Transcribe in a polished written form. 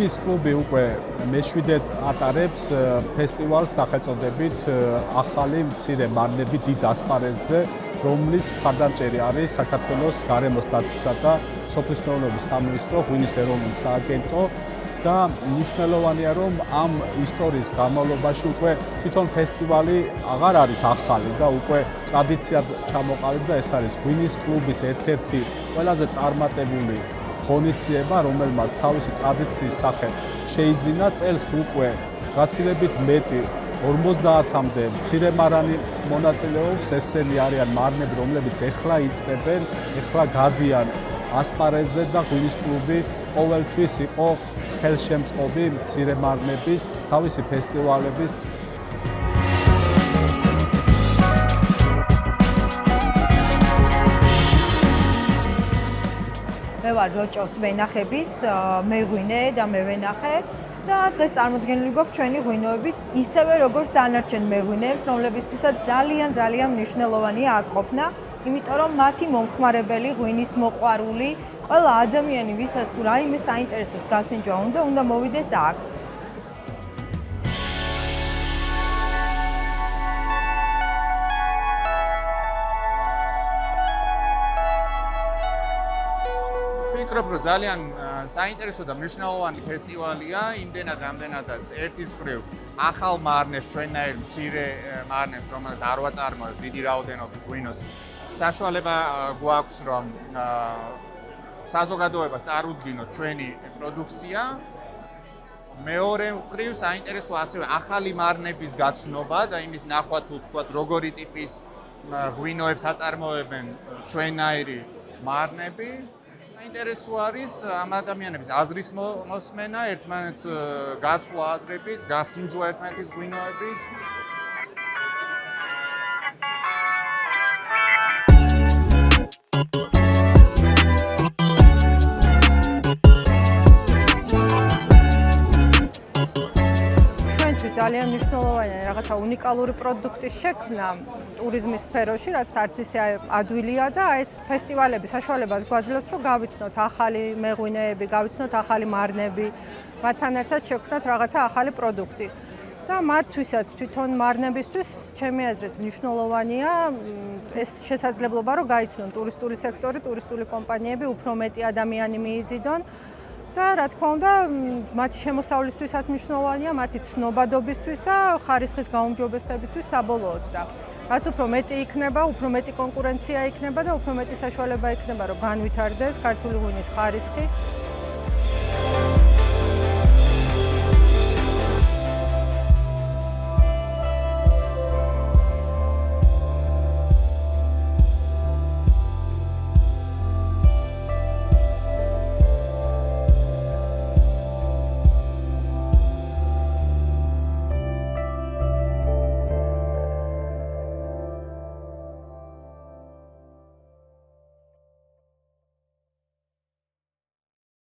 ღვინის კლუბი უკვე მე-7-ად ატარებს ფესტივალს სახელწოდებით ახალი მცირე მარნები დიდ ასპარეზზე, რომლის მხარდამჭერი არის საქართველოს გარემოს დაცვისა და სოფლის მეურნეობის სამინისტრო, ღვინის ეროვნული სააგენტო და მნიშვნელოვანია, რომ ამ ისტორიის განმავლობაში უკვე თვითონ ფესტივალი აღარ არის ახალი და უკვე ტრადიციად ჩამოყალიბდა. ეს არის ღვინის კლუბის ერთ-ერთი ყველაზე წარმატებული ღონისძიება, რომელმაც თავისი ტრადიციის სახე შეიძინა. წელს უკვე გაცილებით მეტი 50-მდე მცირემარანი მონაწილეობს. ესენი არიან მარნები, რომლებიც ეხლა იწყებენ, ეხლა გადიან ასპარეზზე და ღვინის კლუბი ყოველთვის იყო ხელშემწყობი მცირემარნების თავისი ფესტივალების. მე ვარ როჭოს ვენახების მეღვინე და მე ვენახე და დღეს წარმოდგენილი გვაქვს ჩვენი ღვინოები ისევე როგორც დანარჩენ მეღვინეებს, რომლებისთვისაც ძალიან მნიშვნელოვანია აქ ყოფნა, იმიტომ რომ მათი მომხმარებელი, ღვინის მოყვარული, ყველა ადამიანი, ვისაც თუ რაიმე საინტერესოს გასინჯვა უნდა მოვიდეს აქ. ვფიქრობ, რომ ძალიან საინტერესო და მნიშვნელოვანი ფესტივალია, იმდენად რამდენადაც ერთის მხრივ ახალ მარნებს, ჩვენნაირ მცირე მარნებს, რომელსაც არ ვაწარმოებთ დიდი რაოდენობის ღვინოს, საშუალება გვაქვს, რომ საზოგადოებას წარუდგინოთ ჩვენი პროდუქცია. მეორე მხრივ საინტერესო ასევე ახალი მარნების გაცნობა და იმის ნახვა თუ თქვათ როგორი ტიპის ღვინოებს აწარმოებენ ჩვენნაირი მარნები. საინტერესო არის ამ ადამიანების აზრის მოსმენა, ერთმანეთს გაცვლა აზრების, გასინჯვა ერთმანეთის ღვინოების. ძალიან მნიშვნელოვანია რაღაცა უნიკალური პროდუქტის შექმნა ტურიზმის სფეროში, რაც არც ისე ადვილია და ეს ფესტივალები საშუალებას გვაძლევს, რომ გავიცნოთ ახალი მეღვინეები, გავიცნოთ ახალი მარნები, მათთან ერთად შევქმნათ რაღაცა ახალი პროდუქტი. და მათთვისაც თვითონ მარნებისთვის ჩემი აზრით მნიშვნელოვანია ეს შესაძლებლობა, რომ გაიცნონ ტურისტული სექტორი, ტურისტული კომპანიები, უფრო მეტი ადამიანი მიიზიდონ. და რა თქმა უნდა, მათი შემოსავლისთვისაც მნიშვნელოვანია, მათი ცნობადობისთვის და ხარისხის გაუმჯობესებისთვის საბოლოოდ და რაც უფრო მეტი იქნება, უფრო მეტი კონკურენცია იქნება და უფრო მეტი საშუალება იქნება, რომ განვითარდეს ქართული ღვინის ხარისხი